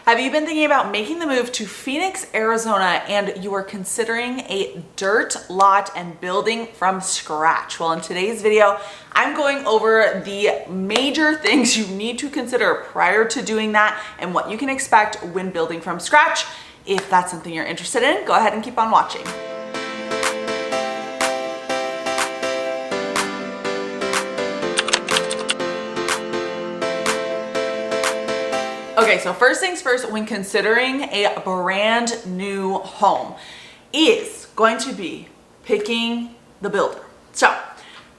Have you been thinking about making the move to Phoenix, Arizona, and you are considering a dirt lot and building from scratch? Well, in today's video, I'm going over the major things you need to consider prior to doing that and what you can expect when building from scratch. If that's something you're interested in, go ahead and keep on watching. Okay, so first things first, when considering a brand new home, is going to be picking the builder. So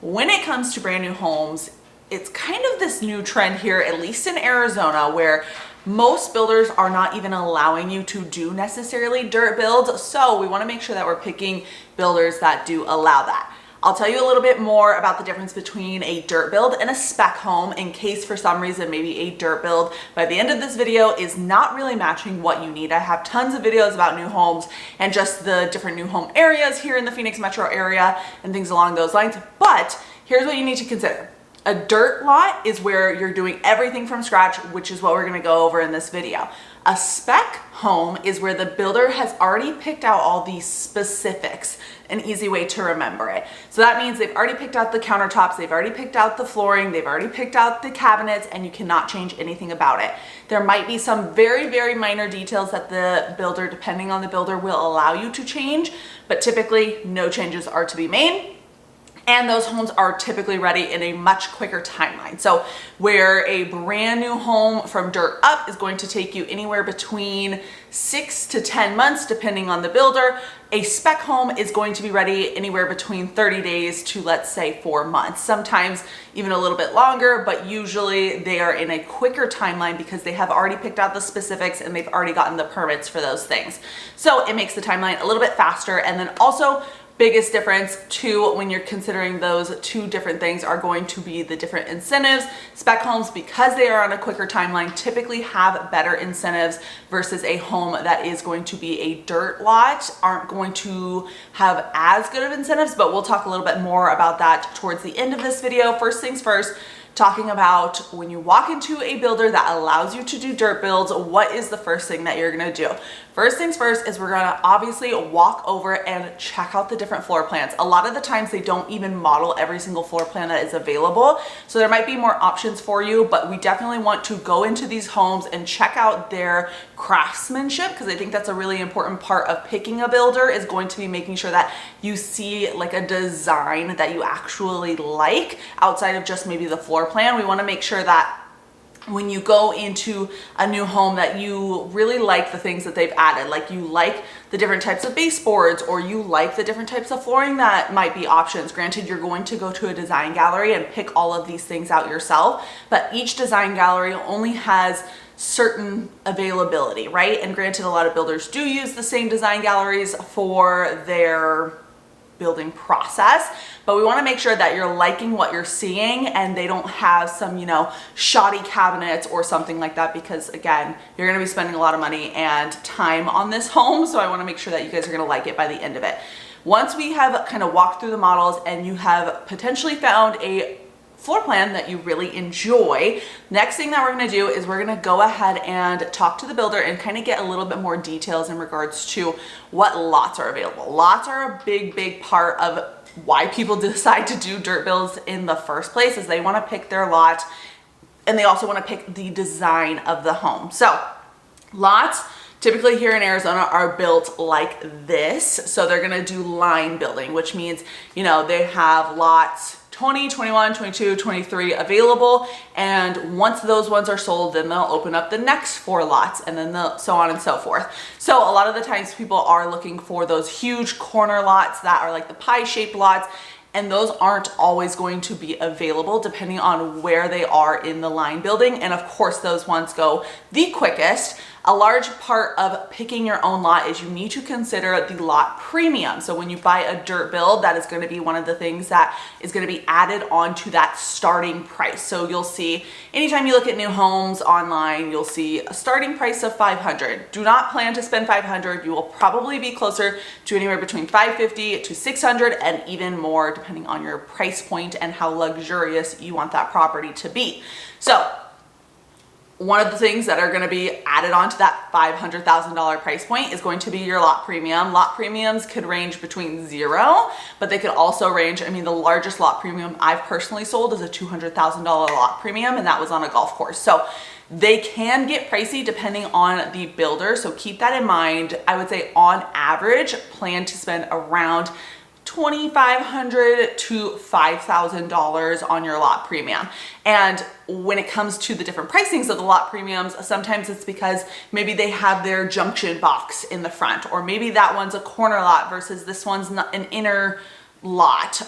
when it comes to brand new homes, it's kind of this new trend here, at least in Arizona, where most builders are not even allowing you to do necessarily dirt builds. So we want to make sure that we're picking builders that do allow that. I'll tell you a little bit more about the difference between a dirt build and a spec home in case for some reason maybe a dirt build by the end of this video is not really matching what you need. I have tons of videos about new homes and just the different new home areas here in the Phoenix metro area and things along those lines. But here's what you need to consider. A dirt lot is where you're doing everything from scratch, which is what we're going to go over in this video. A spec home is where the builder has already picked out all these specifics, an easy way to remember it. So that means they've already picked out the countertops, they've already picked out the flooring, they've already picked out the cabinets, and you cannot change anything about it. There might be some very, very minor details that the builder, depending on the builder, will allow you to change, but typically no changes are to be made. And those homes are typically ready in a much quicker timeline. So where a brand new home from dirt up is going to take you anywhere between 6 to 10 months, depending on the builder, a spec home is going to be ready anywhere between 30 days to, let's say, 4 months, sometimes even a little bit longer, but usually they are in a quicker timeline because they have already picked out the specifics and they've already gotten the permits for those things. So it makes the timeline a little bit faster. And then also, biggest difference too when you're considering those two different things are going to be the different incentives. Spec homes, because they are on a quicker timeline, typically have better incentives versus a home that is going to be a dirt lot, aren't going to have as good of incentives, but we'll talk a little bit more about that towards the end of this video. First things first, talking about when you walk into a builder that allows you to do dirt builds, what is the first thing that you're gonna do? First things first is we're gonna obviously walk over and check out the different floor plans. A lot of the times they don't even model every single floor plan that is available. So there might be more options for you, but we definitely want to go into these homes and check out their craftsmanship, because I think that's a really important part of picking a builder, is going to be making sure that you see like a design that you actually like outside of just maybe the floor plan. We want to make sure that when you go into a new home that you really like the things that they've added, like you like the different types of baseboards, or you like the different types of flooring that might be options. Granted, you're going to go to a design gallery and pick all of these things out yourself, but each design gallery only has certain availability, right? And granted, a lot of builders do use the same design galleries for their building process, but we want to make sure that you're liking what you're seeing and they don't have some, shoddy cabinets or something like that, because again, you're going to be spending a lot of money and time on this home. So I want to make sure that you guys are going to like it by the end of it. Once we have kind of walked through the models and you have potentially found a floor plan that you really enjoy, next thing that we're going to do is we're going to go ahead and talk to the builder and kind of get a little bit more details in regards to what lots are available. Lots are a big part of why people decide to do dirt builds in the first place, is they want to pick their lot and they also want to pick the design of the home. So lots typically here in Arizona are built like this. So they're going to do line building, which means, they have lots 20, 21, 22, 23 available. And once those ones are sold, then they'll open up the next 4 lots and then so on and so forth. So a lot of the times people are looking for those huge corner lots that are like the pie-shaped lots, and those aren't always going to be available depending on where they are in the line building. And of course, those ones go the quickest. A large part of picking your own lot is you need to consider the lot premium. So when you buy a dirt build, that is going to be one of the things that is going to be added onto that starting price. So you'll see anytime you look at new homes online, you'll see a starting price of $500. Do not plan to spend $500. You will probably be closer to anywhere between $550 to $600 and even more depending on your price point and how luxurious you want that property to be. So One of the things that are going to be added on to that $500,000 price point is going to be your lot premium. Lot premiums could range between 0, but they could also range, I mean, the largest lot premium I've personally sold is a $200,000 lot premium, and that was on a golf course. So they can get pricey depending on the builder. So keep that in mind. I would say on average, plan to spend around $2,500 to $5,000 on your lot premium. And when it comes to the different pricings of the lot premiums, sometimes it's because maybe they have their junction box in the front, or maybe that one's a corner lot versus this one's not an inner lot.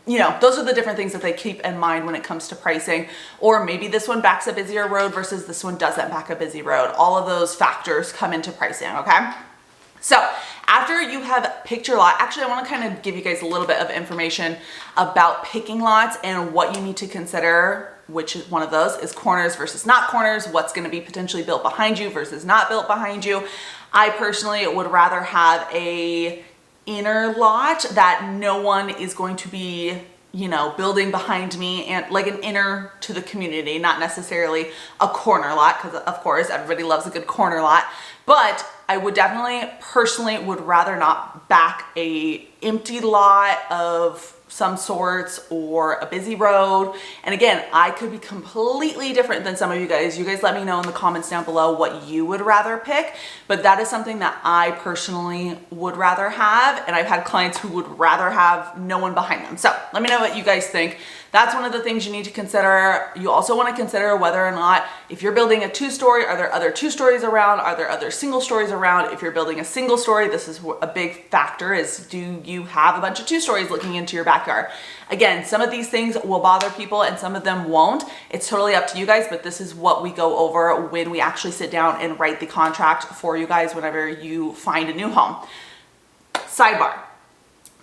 You know, those are the different things that they keep in mind when it comes to pricing. Or maybe this one backs a busier road versus this one doesn't back a busy road. All of those factors come into pricing, okay? So after you have picked your lot, actually I want to kind of give you guys a little bit of information about picking lots and what you need to consider, which is one of those is corners versus not corners, what's going to be potentially built behind you versus not built behind you. I personally would rather have a inner lot that no one is going to be, you know, building behind me, and like an inner to the community, not necessarily a corner lot, because of course everybody loves a good corner lot. But I would definitely personally would rather not back a empty lot of some sorts or a busy road. And again, I could be completely different than some of you guys. You guys let me know in the comments down below what you would rather pick, but that is something that I personally would rather have. And I've had clients who would rather have no one behind them. So let me know what you guys think. That's one of the things you need to consider. You also want to consider whether or not, if you're building a 2-story, are there other 2 stories around? Are there other single stories around? If you're building a single story, this is a big factor, is do you have a bunch of 2 stories looking into your backyard? Again, some of these things will bother people and some of them won't. It's totally up to you guys, but this is what we go over when we actually sit down and write the contract for you guys whenever you find a new home. Sidebar,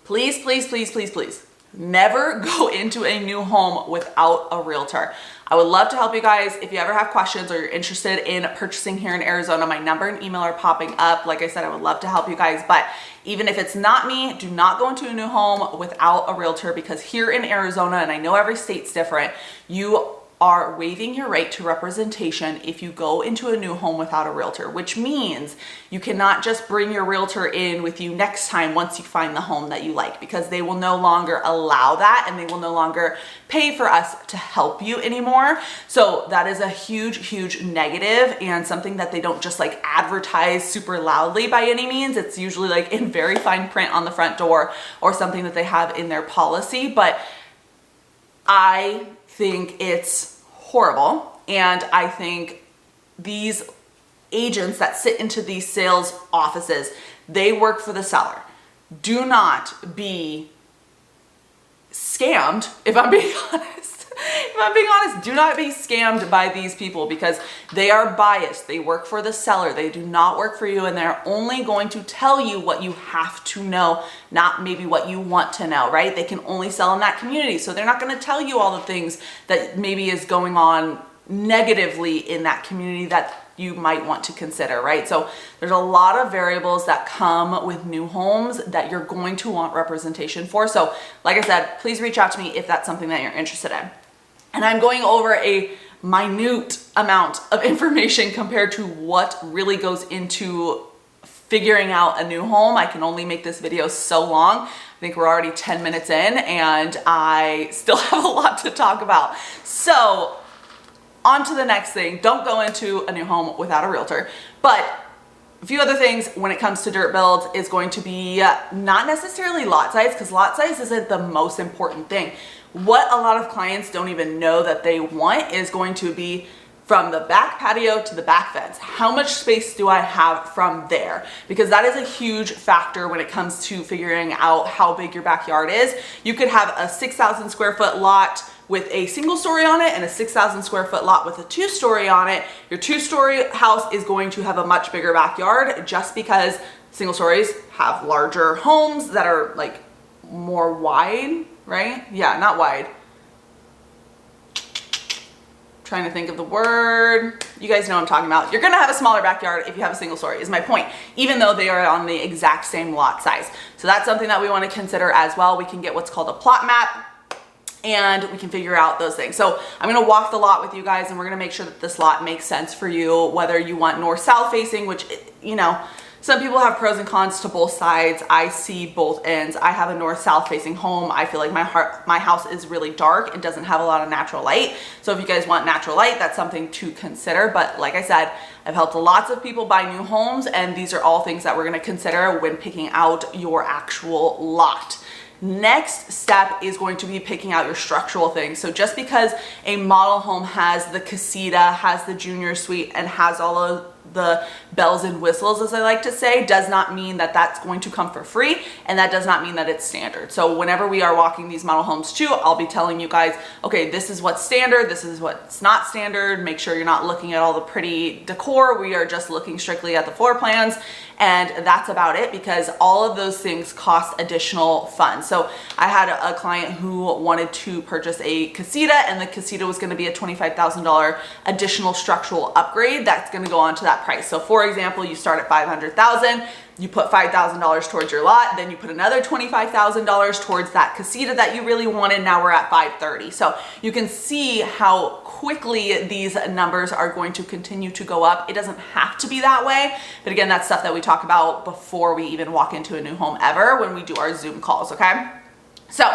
please, please, please, please, please, never go into a new home without a realtor. I would love to help you guys. If you ever have questions or you're interested in purchasing here in Arizona, my number and email are popping up. Like I said, I would love to help you guys, but even if it's not me, do not go into a new home without a realtor, because here in Arizona, and I know every state's different, you are waiving your right to representation if you go into a new home without a realtor, which means you cannot just bring your realtor in with you next time once you find the home that you like, because they will no longer allow that and they will no longer pay for us to help you anymore. So that is a huge, huge negative, and something that they don't just like advertise super loudly by any means. It's usually like in very fine print on the front door or something that they have in their policy, but I think it's horrible. And I think these agents that sit into these sales offices, they work for the seller. Do not be scammed, if I'm being honest. If I'm being honest, do not be scammed by these people, because they are biased. They work for the seller. They do not work for you, and they're only going to tell you what you have to know, not maybe what you want to know, right? They can only sell in that community, so they're not going to tell you all the things that maybe is going on negatively in that community that you might want to consider, right? So there's a lot of variables that come with new homes that you're going to want representation for. So like I said, please reach out to me if that's something that you're interested in. And I'm going over a minute amount of information compared to what really goes into figuring out a new home. I can only make this video so long. I think we're already 10 minutes in and I still have a lot to talk about. So on to the next thing. Don't go into a new home without a realtor. But a few other things when it comes to dirt builds is going to be not necessarily lot size, because lot size isn't the most important thing. What a lot of clients don't even know that they want is going to be from the back patio to the back fence. How much space do I have from there? Because that is a huge factor when it comes to figuring out how big your backyard is. You could have a 6,000 square foot lot with a single story on it and a 6,000 square foot lot with a 2-story on it. Your 2-story house is going to have a much bigger backyard, just because single stories have larger homes that are like more wide, right? Yeah, not wide. Trying to think of the word. You guys know what I'm talking about. You're gonna have a smaller backyard if you have a single story, is my point, even though they are on the exact same lot size. So that's something that we want to consider as well. We can get what's called a plot map. and we can figure out those things. So I'm gonna walk the lot with you guys, and we're gonna make sure that this lot makes sense for you, whether you want north-south facing, which, you know, some people have pros and cons to both sides. I see both ends. I have a north-south facing home. I feel like my house is really dark and doesn't have a lot of natural light. So if you guys want natural light, that's something to consider. But like I said, I've helped lots of people buy new homes, and these are all things that we're gonna consider when picking out your actual lot. Next step is going to be picking out your structural things. So just because a model home has the casita, has the junior suite, and has all of the bells and whistles, as I like to say, does not mean that that's going to come for free, and that does not mean that it's standard. So whenever we are walking these model homes too, I'll be telling you guys, okay, this is what's standard, this is what's not standard. Make sure you're not looking at all the pretty decor. We are just looking strictly at the floor plans, and that's about it, because all of those things cost additional funds. So I had a client who wanted to purchase a casita, and the casita was going to be a $25,000 additional structural upgrade that's going to go on to that price. So for example, you start at $500,000, you put $5,000 towards your lot, then you put another $25,000 towards that casita that you really wanted. Now we're at $530,000. So you can see how quickly these numbers are going to continue to go up. It doesn't have to be that way, but again, that's stuff that we talk about before we even walk into a new home ever, when we do our Zoom calls, okay? So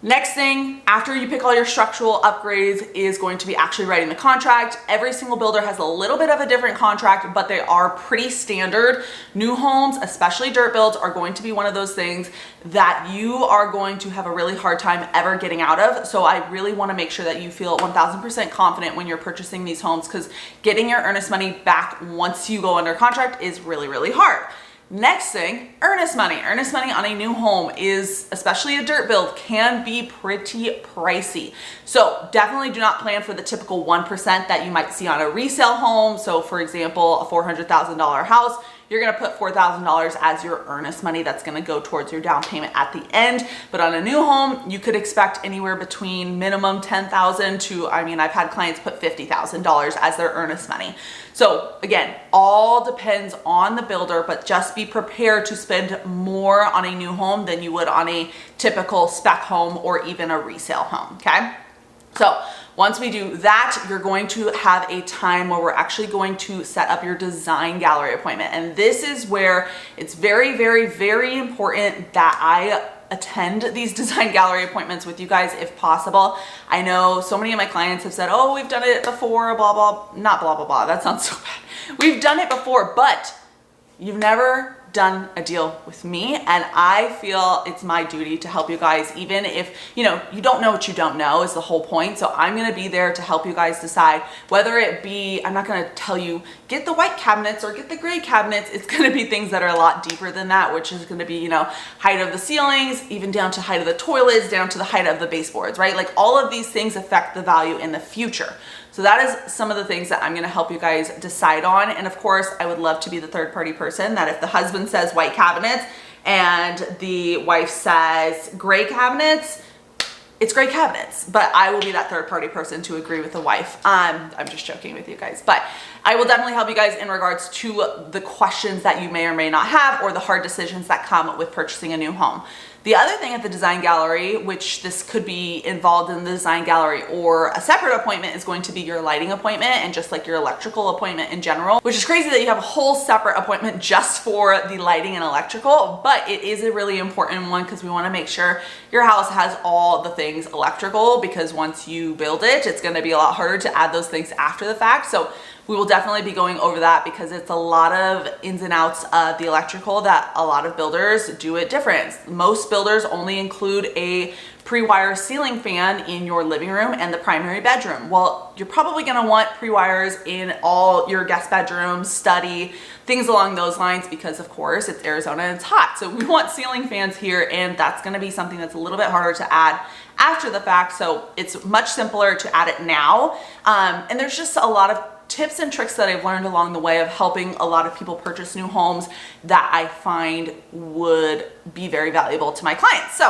next thing, after you pick all your structural upgrades, is going to be actually writing the contract. Every single builder has a little bit of a different contract, but they are pretty standard. New homes, especially dirt builds, are going to be one of those things that you are going to have a really hard time ever getting out of. So I really want to make sure that you feel 1000% confident when you're purchasing these homes, because getting your earnest money back once you go under contract is really, really hard. Next thing, earnest money. Earnest money on a new home is, especially a dirt build, can be pretty pricey. So definitely do not plan for the typical 1% that you might see on a resale home. So for example, a $400,000 house, you're gonna put $4,000 as your earnest money that's gonna go towards your down payment at the end. But on a new home, you could expect anywhere between minimum $10,000 to, I mean, I've had clients put $50,000 as their earnest money. So again, all depends on the builder, but just be prepared to spend more on a new home than you would on a typical spec home or even a resale home, okay? So once we do that, you're going to have a time where we're actually going to set up your design gallery appointment. And this is where it's very, very, very important that I attend these design gallery appointments with you guys if possible. I know so many of my clients have said, oh, we've done it before, blah, blah, not blah, blah, blah. That sounds so bad. We've done it before, but you've never done a deal with me, and I feel it's my duty to help you guys, even if, you know, you don't know what you don't know is the whole point. So I'm going to be there to help you guys decide, whether it be, I'm not going to tell you get the white cabinets or get the gray cabinets. It's going to be things that are a lot deeper than that, which is going to be, you know, height of the ceilings, even down to height of the toilets, down to the height of the baseboards, right? Like all of these things affect the value in the future. So that is some of the things that I'm going to help you guys decide on. And of course, I would love to be the third party person that if the husband says white cabinets and the wife says gray cabinets, it's gray cabinets, but I will be that third party person to agree with the wife. I'm just joking with you guys, but I will definitely help you guys in regards to the questions that you may or may not have, or the hard decisions that come with purchasing a new home. The other thing at the design gallery, which this could be involved in the design gallery or a separate appointment, is going to be your lighting appointment and just like your electrical appointment in general, which is crazy that you have a whole separate appointment just for the lighting and electrical, but it is a really important one because we want to make sure your house has all the things electrical, because once you build it, it's going to be a lot harder to add those things after the fact. So we will definitely be going over that, because it's a lot of ins and outs of the electrical that a lot of builders do it different. Most builders only include a pre-wire ceiling fan in your living room and the primary bedroom. Well, you're probably going to want pre-wires in all your guest bedrooms, study, things along those lines, because of course it's Arizona and it's hot. So we want ceiling fans here, and that's going to be something that's a little bit harder to add after the fact. So it's much simpler to add it now. And there's just a lot of tips and tricks that I've learned along the way of helping a lot of people purchase new homes that I find would be very valuable to my clients. So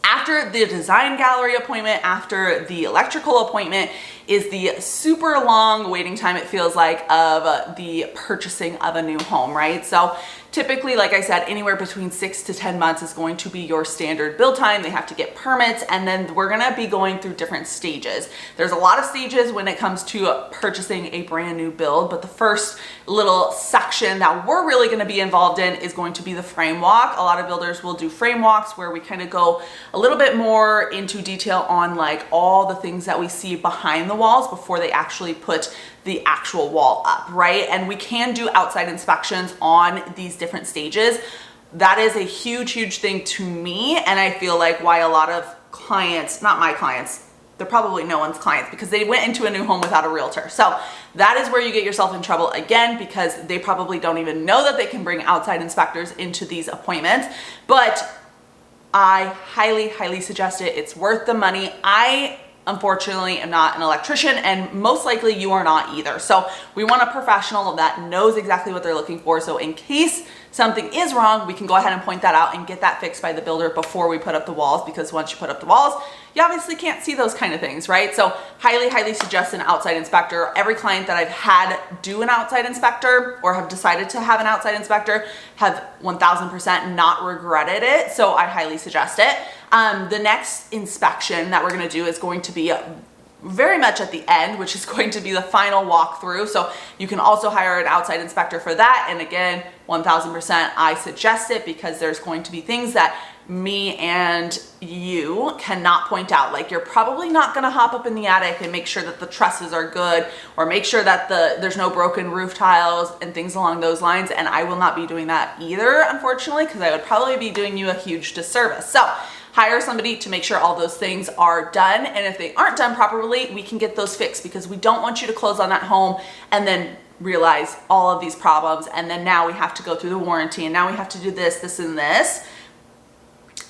after the design gallery appointment, after the electrical appointment, is the super long waiting time, it feels like, of the purchasing of a new home, right? So Typically, like I said, anywhere between 6 to 10 months is going to be your standard build time. They have to get permits, and then we're gonna be going through different stages. There's a lot of stages when it comes to purchasing a brand new build, but the first little section that we're really gonna be involved in is going to be the frame walk. A lot of builders will do frame walks where we kind of go a little bit more into detail on like all the things that we see behind the walls before they actually put the actual wall up, right? And we can do outside inspections on these different stages. That is a huge, huge thing to me. And I feel like why a lot of clients, not my clients, they're probably no one's clients, because they went into a new home without a realtor. So that is where you get yourself in trouble again, because they probably don't even know that they can bring outside inspectors into these appointments. But I highly, highly suggest it. It's worth the money. I unfortunately am not an electrician, and most likely you are not either. So we want a professional that knows exactly what they're looking for. So in case something is wrong, we can go ahead and point that out and get that fixed by the builder before we put up the walls, because once you put up the walls, you obviously can't see those kind of things, right? So highly, highly suggest an outside inspector. Every client that I've had do an outside inspector or have decided to have an outside inspector have 1000% not regretted it. So I highly suggest it. The next inspection that we're gonna do is going to be very much at the end, which is going to be the final walkthrough. So you can also hire an outside inspector for that. And again, 1000% I suggest it, because there's going to be things that me and you cannot point out. Like, you're probably not gonna hop up in the attic and make sure that the trusses are good, or make sure that there's no broken roof tiles and things along those lines. And I will not be doing that either, unfortunately, because I would probably be doing you a huge disservice. So hire somebody to make sure all those things are done. And if they aren't done properly, we can get those fixed, because we don't want you to close on that home and then realize all of these problems. And then now we have to go through the warranty, and now we have to do this, this, and this.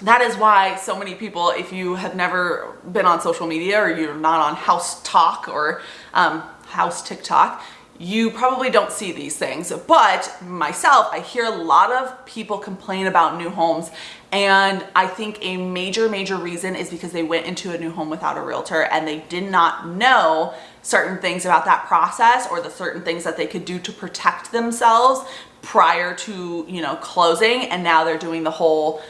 That is why so many people, if you have never been on social media, or you're not on House Talk or House TikTok, you probably don't see these things. But myself, I hear a lot of people complain about new homes. And I think a major, major reason is because they went into a new home without a realtor, and they did not know certain things about that process, or the certain things that they could do to protect themselves prior to, closing. And now they're doing the whole,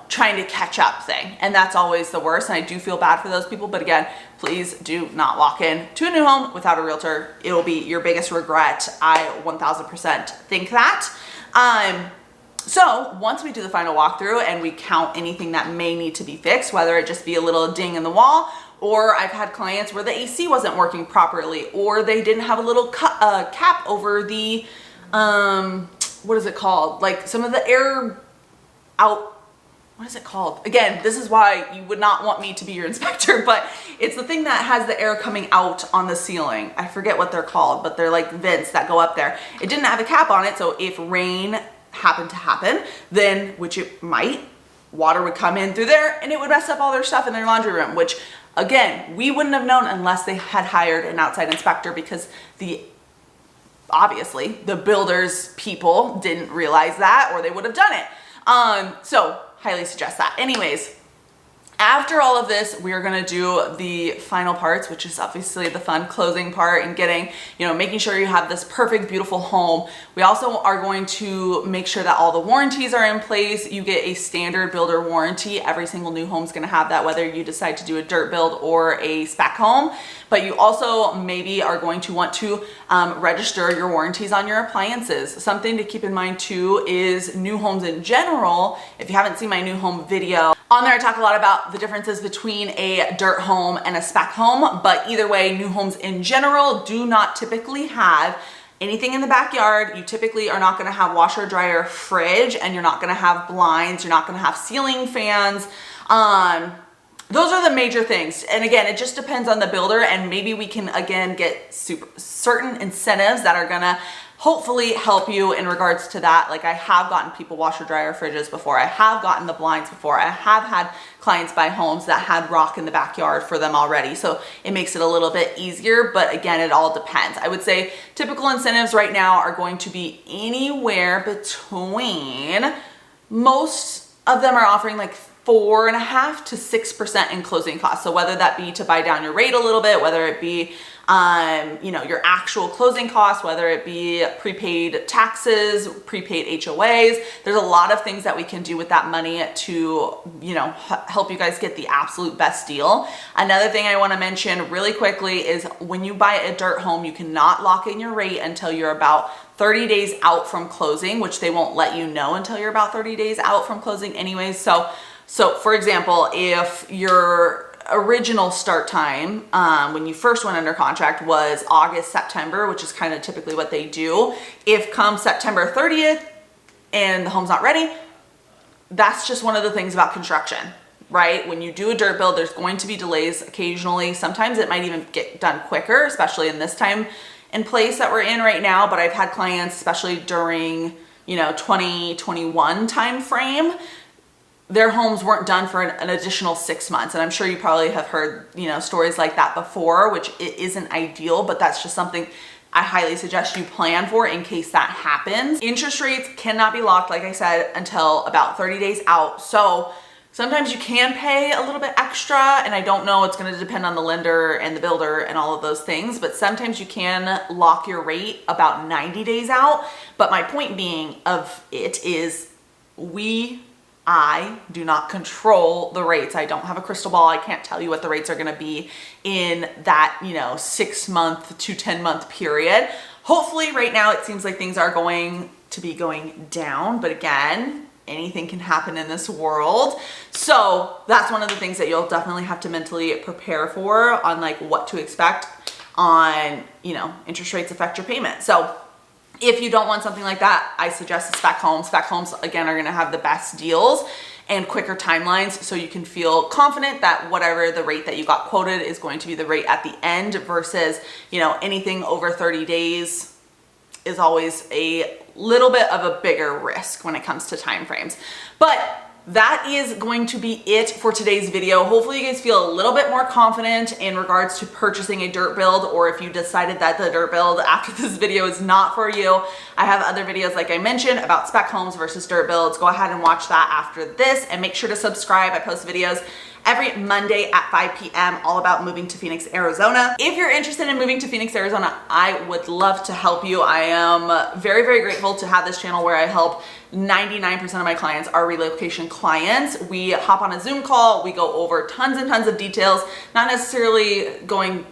trying to catch up thing. And that's always the worst. And I do feel bad for those people. But again, please do not walk in to a new home without a realtor. It'll be your biggest regret. I 1000% think that. So once we do the final walkthrough and we count anything that may need to be fixed, whether it just be a little ding in the wall, or I've had clients where the AC wasn't working properly, or they didn't have a little cap over the, what is it called? Like some of the air out. What is it called? Again, this is why you would not want me to be your inspector, but it's the thing that has the air coming out on the ceiling. I forget what they're called, but they're like vents that go up there. It didn't have a cap on it, so if rain happened to happen, then, which it might, water would come in through there and it would mess up all their stuff in their laundry room, which again, we wouldn't have known unless they had hired an outside inspector, because obviously the builder's people didn't realize that, or they would have done it. So highly suggest that. Anyways, after all of this, we are going to do the final parts, which is obviously the fun closing part and getting, making sure you have this perfect, beautiful home. We also are going to make sure that all the warranties are in place. You get a standard builder warranty. Every single new home is going to have that, whether you decide to do a dirt build or a spec home. But you also maybe are going to want to register your warranties on your appliances. Something to keep in mind too is new homes in general. If you haven't seen my new home video, on there I talk a lot about the differences between a dirt home and a spec home. But either way, new homes in general do not typically have anything in the backyard. You typically are not going to have washer, dryer, fridge, and you're not going to have blinds. You're not going to have ceiling fans. Those are the major things. And again, it just depends on the builder, and maybe we can again get certain incentives that are gonna hopefully help you in regards to that. Like, I have gotten people washer, dryer, fridges before. I have gotten the blinds before. I have had clients buy homes that had rock in the backyard for them already. So it makes it a little bit easier, but again, it all depends. I would say typical incentives right now are going to be anywhere between, most of them are offering like 4.5% to 6% in closing costs. So whether that be to buy down your rate a little bit, whether it be you know, your actual closing costs, whether it be prepaid taxes, prepaid HOAs. There's a lot of things that we can do with that money to, you know, help you guys get the absolute best deal. Another thing I want to mention really quickly is when you buy a dirt home, you cannot lock in your rate until you're about 30 days out from closing, which they won't let you know until you're about 30 days out from closing anyways. So for example, if your original start time when you first went under contract was August, September, which is kind of typically what they do, if come September 30th and the home's not ready, that's just one of the things about construction, right? When you do a dirt build, there's going to be delays occasionally. Sometimes it might even get done quicker, especially in this time and place that we're in right now. But I've had clients, especially during, you know, 2021 time frame, their homes weren't done for an additional 6 months. And I'm sure you probably have heard, you know, stories like that before, which it isn't ideal, but that's just something I highly suggest you plan for in case that happens. Interest rates cannot be locked, like I said, until about 30 days out. So sometimes you can pay a little bit extra, and I don't know, it's gonna depend on the lender and the builder and all of those things, but sometimes you can lock your rate about 90 days out. But my point being of it is I do not control the rates. I don't have a crystal ball. I can't tell you what the rates are going to be in that, you know, 6 month to 10 month period. Hopefully right now it seems like things are going to be going down, but again, anything can happen in this world. So that's one of the things that you'll definitely have to mentally prepare for on like what to expect on, you know, interest rates affect your payment. So if you don't want something like that, I suggest a spec home. Spec homes, again, are gonna have the best deals and quicker timelines, so you can feel confident that whatever the rate that you got quoted is going to be the rate at the end versus, you know, anything over 30 days is always a little bit of a bigger risk when it comes to time frames. But that is going to be it for today's video. Hopefully you guys feel a little bit more confident in regards to purchasing a dirt build, or if you decided that the dirt build after this video is not for you, I have other videos like I mentioned about spec homes versus dirt builds. Go ahead and watch that after this, and make sure to subscribe. I post videos every Monday at 5 p.m. all about moving to Phoenix, Arizona. If you're interested in moving to Phoenix, Arizona, I would love to help you. I am very, very grateful to have this channel where I help 99% of my clients are relocation clients. We hop on a Zoom call, we go over tons and tons of details, not necessarily going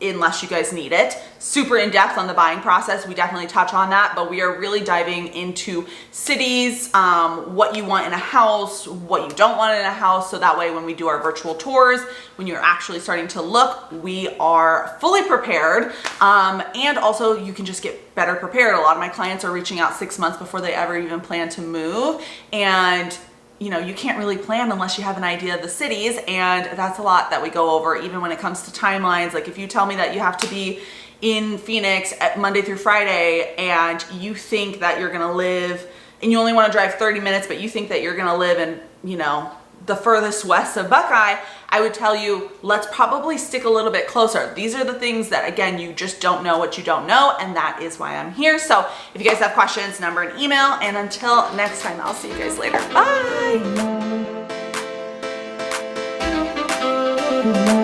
unless you guys need it. Super in depth on the buying process. We definitely touch on that, but we are really diving into cities, what you want in a house, what you don't want in a house. So that way, when we do our virtual tours, when you're actually starting to look, we are fully prepared. And also you can just get better prepared. A lot of my clients are reaching out 6 months before they ever even plan to move. And you know, you can't really plan unless you have an idea of the cities, and that's a lot that we go over, even when it comes to timelines. Like if you tell me that you have to be in Phoenix at Monday through Friday, and you think that you're gonna live, and you only wanna drive 30 minutes, but you think that you're gonna live in, you know, the furthest west of Buckeye, I would tell you, let's probably stick a little bit closer. These are the things that, again, you just don't know what you don't know, and that is why I'm here. So if you guys have questions, number and email, and until next time, I'll see you guys later. Bye.